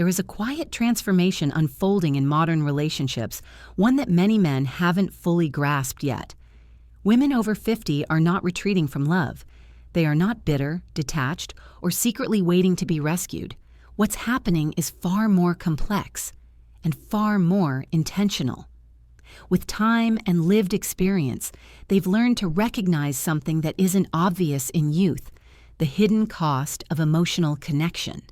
there is a quiet transformation unfolding in modern relationships, one that many men haven't fully grasped yet. Women over 50 are not retreating from love. They are not bitter, detached, or secretly waiting to be rescued. What's happening is far more complex and far more intentional. With time and lived experience, they've learned to recognize something that isn't obvious in youth: the hidden cost of emotional connection.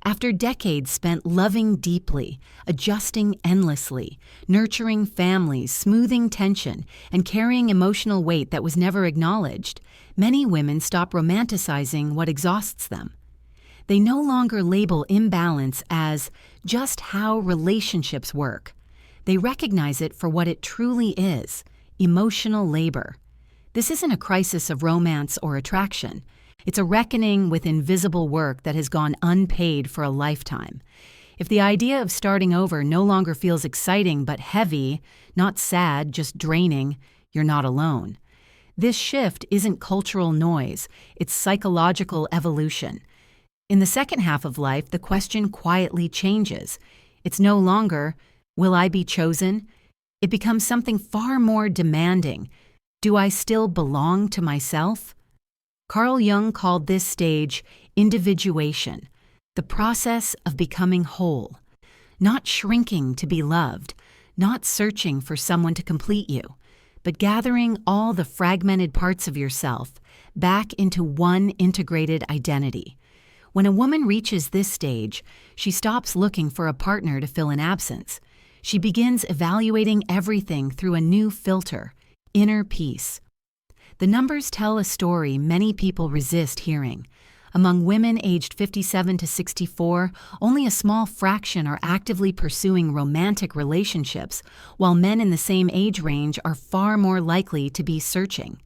After decades spent loving deeply, adjusting endlessly, nurturing families, smoothing tension, and carrying emotional weight that was never acknowledged, many women stop romanticizing what exhausts them. They no longer label imbalance as just how relationships work. They recognize it for what it truly is: emotional labor. This isn't a crisis of romance or attraction. It's a reckoning with invisible work that has gone unpaid for a lifetime. If the idea of starting over no longer feels exciting but heavy, not sad, just draining, you're not alone. This shift isn't cultural noise, it's psychological evolution. In the second half of life, the question quietly changes. It's no longer, will I be chosen? It becomes something far more demanding. Do I still belong to myself? Carl Jung called this stage individuation, the process of becoming whole, not shrinking to be loved, not searching for someone to complete you, but gathering all the fragmented parts of yourself back into one integrated identity. When a woman reaches this stage, she stops looking for a partner to fill an absence. She begins evaluating everything through a new filter: inner peace. The numbers tell a story many people resist hearing. Among women aged 57 to 64, only a small fraction are actively pursuing romantic relationships, while men in the same age range are far more likely to be searching.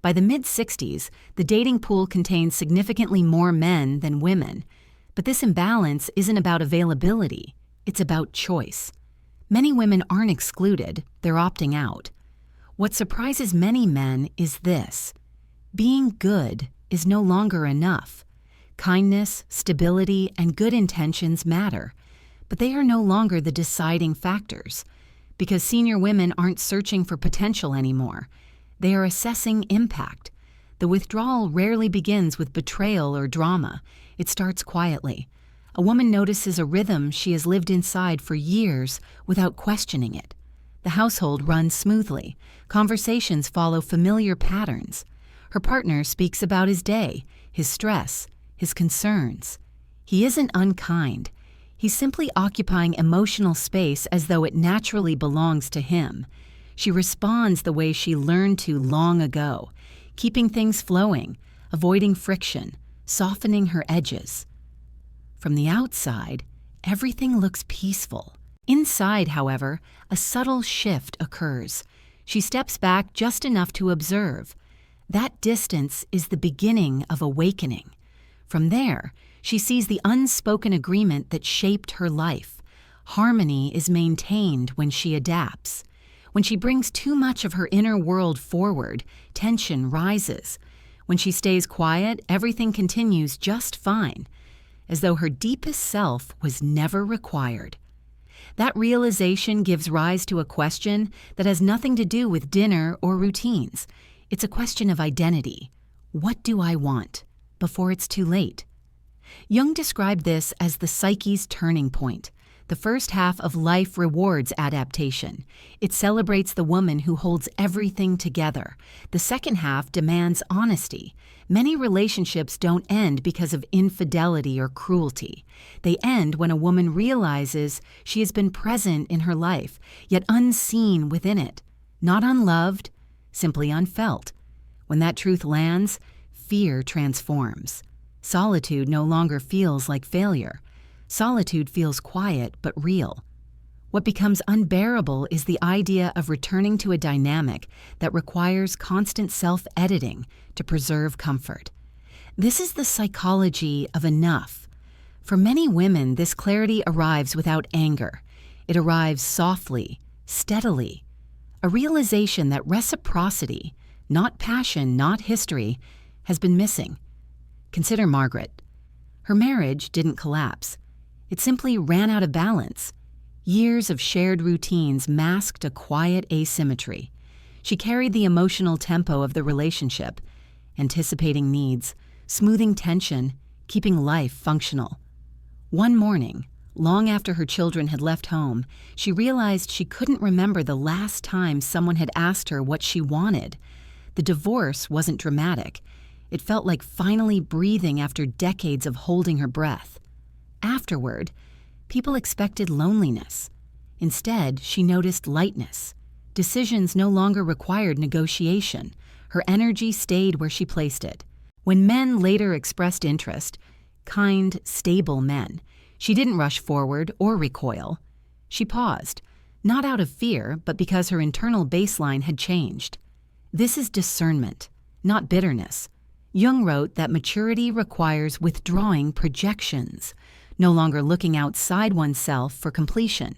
By the mid-60s, the dating pool contains significantly more men than women. But this imbalance isn't about availability, it's about choice. Many women aren't excluded, they're opting out. What surprises many men is this: being good is no longer enough. Kindness, stability, and good intentions matter, but they are no longer the deciding factors. Because senior women aren't searching for potential anymore. They are assessing impact. The withdrawal rarely begins with betrayal or drama. It starts quietly. A woman notices a rhythm she has lived inside for years without questioning it. The household runs smoothly. Conversations follow familiar patterns. Her partner speaks about his day, his stress, his concerns. He isn't unkind. He's simply occupying emotional space as though it naturally belongs to him. She responds the way she learned to long ago, keeping things flowing, avoiding friction, softening her edges. From the outside, everything looks peaceful. Inside, however, a subtle shift occurs. She steps back just enough to observe. That distance is the beginning of awakening. From there, she sees the unspoken agreement that shaped her life. Harmony is maintained when she adapts. When she brings too much of her inner world forward, tension rises. When she stays quiet, everything continues just fine, as though her deepest self was never required. That realization gives rise to a question that has nothing to do with dinner or routines. It's a question of identity. What do I want? Before it's too late. Jung described this as the psyche's turning point. The first half of life rewards adaptation. It celebrates the woman who holds everything together. The second half demands honesty. Many relationships don't end because of infidelity or cruelty. They end when a woman realizes she has been present in her life, yet unseen within it. Not unloved, simply unfelt. When that truth lands, fear transforms. Solitude no longer feels like failure. Solitude feels quiet but real. What becomes unbearable is the idea of returning to a dynamic that requires constant self-editing to preserve comfort. This is the psychology of enough. For many women, this clarity arrives without anger. It arrives softly, steadily. A realization that reciprocity, not passion, not history, has been missing. Consider Margaret. Her marriage didn't collapse. It simply ran out of balance. Years of shared routines masked a quiet asymmetry. She carried the emotional tempo of the relationship, anticipating needs, smoothing tension, keeping life functional. One morning, long after her children had left home, she realized she couldn't remember the last time someone had asked her what she wanted. The divorce wasn't dramatic. It felt like finally breathing after decades of holding her breath. Afterward, people expected loneliness. Instead, she noticed lightness. Decisions no longer required negotiation. Her energy stayed where she placed it. When men later expressed interest, kind, stable men, she didn't rush forward or recoil. She paused, not out of fear, but because her internal baseline had changed. This is discernment, not bitterness. Jung wrote that maturity requires withdrawing projections, no longer looking outside oneself for completion.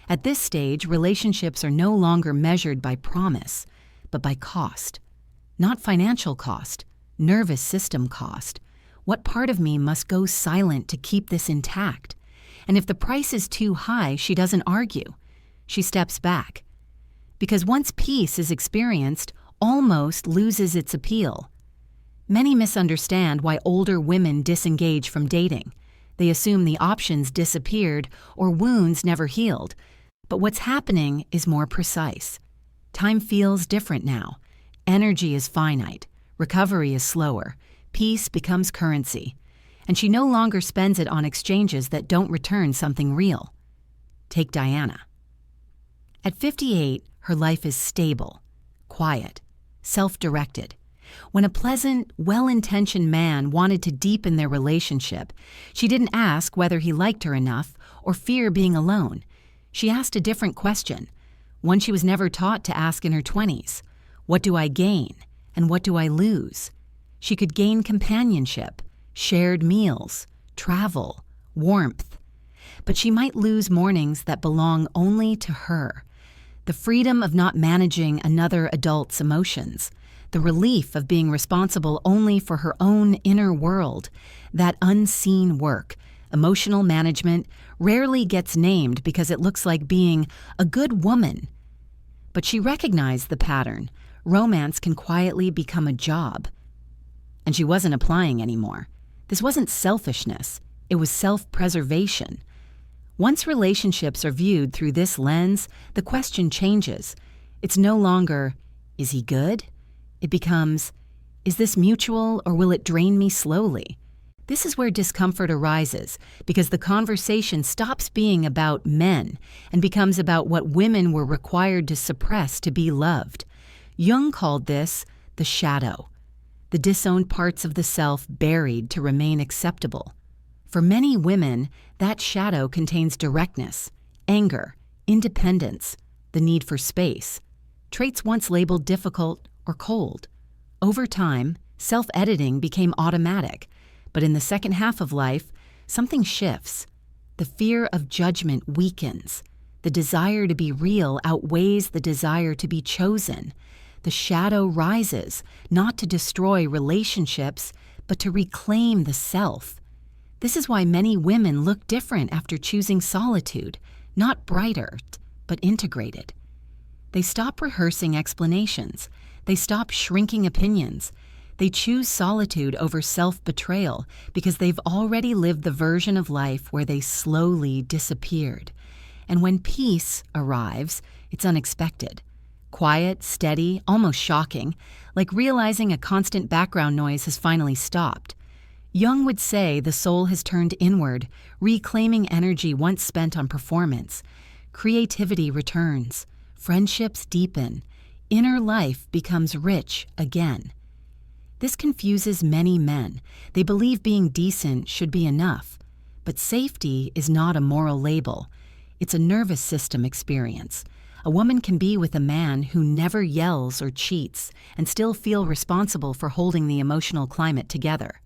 At this stage, relationships are no longer measured by promise, but by cost. Not financial cost, nervous system cost. What part of me must go silent to keep this intact? And if the price is too high, she doesn't argue. She steps back. Because once peace is experienced, almost loses its appeal. Many misunderstand why older women disengage from dating. They assume the options disappeared or wounds never healed. But what's happening is more precise. Time feels different now. Energy is finite. Recovery is slower. Peace becomes currency. And she no longer spends it on exchanges that don't return something real. Take Diana. At 58, her life is stable, quiet, self-directed. When a pleasant, well-intentioned man wanted to deepen their relationship, she didn't ask whether he liked her enough or fear being alone. She asked a different question, one she was never taught to ask in her 20s. What do I gain, and what do I lose? She could gain companionship, shared meals, travel, warmth. But she might lose mornings that belong only to her. The freedom of not managing another adult's emotions, the relief of being responsible only for her own inner world, that unseen work, emotional management, rarely gets named because it looks like being a good woman. But she recognized the pattern. Romance can quietly become a job. And she wasn't applying anymore. This wasn't selfishness. It was self-preservation. Once relationships are viewed through this lens, the question changes. It's no longer, is he good? It becomes, is this mutual or will it drain me slowly? This is where discomfort arises, because the conversation stops being about men and becomes about what women were required to suppress to be loved. Jung called this the shadow, the disowned parts of the self buried to remain acceptable. For many women, that shadow contains directness, anger, independence, the need for space, traits once labeled difficult or cold. Over time, self-editing became automatic. But in the second half of life, something shifts. The fear of judgment weakens. The desire to be real outweighs the desire to be chosen. The shadow rises, not to destroy relationships, but to reclaim the self. This is why many women look different after choosing solitude, not brighter, but integrated. They stop rehearsing explanations. They stop shrinking opinions. They choose solitude over self-betrayal because they've already lived the version of life where they slowly disappeared. And when peace arrives, it's unexpected. Quiet, steady, almost shocking, like realizing a constant background noise has finally stopped. Jung would say the soul has turned inward, reclaiming energy once spent on performance. Creativity returns. Friendships deepen. Inner life becomes rich again. This confuses many men. They believe being decent should be enough. But safety is not a moral label. It's a nervous system experience. A woman can be with a man who never yells or cheats and still feel responsible for holding the emotional climate together.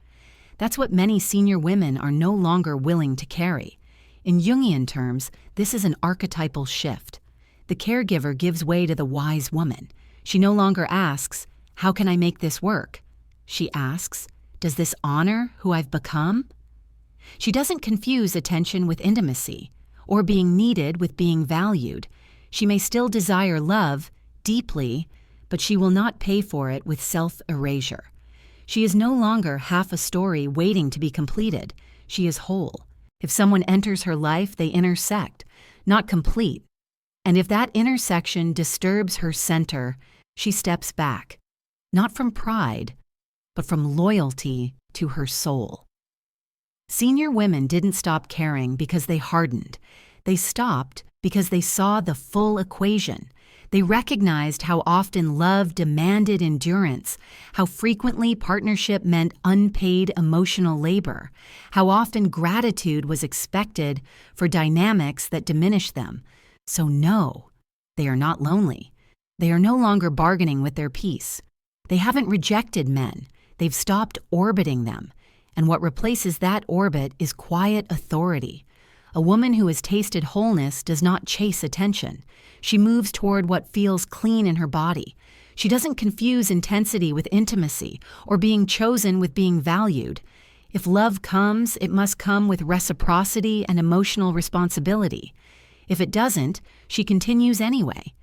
That's what many senior women are no longer willing to carry. In Jungian terms, this is an archetypal shift. The caregiver gives way to the wise woman. She no longer asks, "How can I make this work?" She asks, "Does this honor who I've become?" She doesn't confuse attention with intimacy, or being needed with being valued. She may still desire love deeply, but she will not pay for it with self-erasure. She is no longer half a story waiting to be completed. She is whole. If someone enters her life, they intersect, not complete. And if that intersection disturbs her center, she steps back, not from pride, but from loyalty to her soul. Senior women didn't stop caring because they hardened. They stopped because they saw the full equation. They recognized how often love demanded endurance, how frequently partnership meant unpaid emotional labor, how often gratitude was expected for dynamics that diminished them. So no, they are not lonely. They are no longer bargaining with their peace. They haven't rejected men. They've stopped orbiting them. And what replaces that orbit is quiet authority. A woman who has tasted wholeness does not chase attention. She moves toward what feels clean in her body. She doesn't confuse intensity with intimacy or being chosen with being valued. If love comes, it must come with reciprocity and emotional responsibility. If it doesn't, she continues anyway,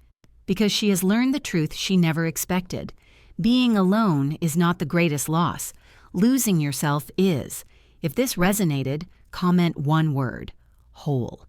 because she has learned the truth she never expected. Being alone is not the greatest loss. Losing yourself is. If this resonated, comment one word: whole.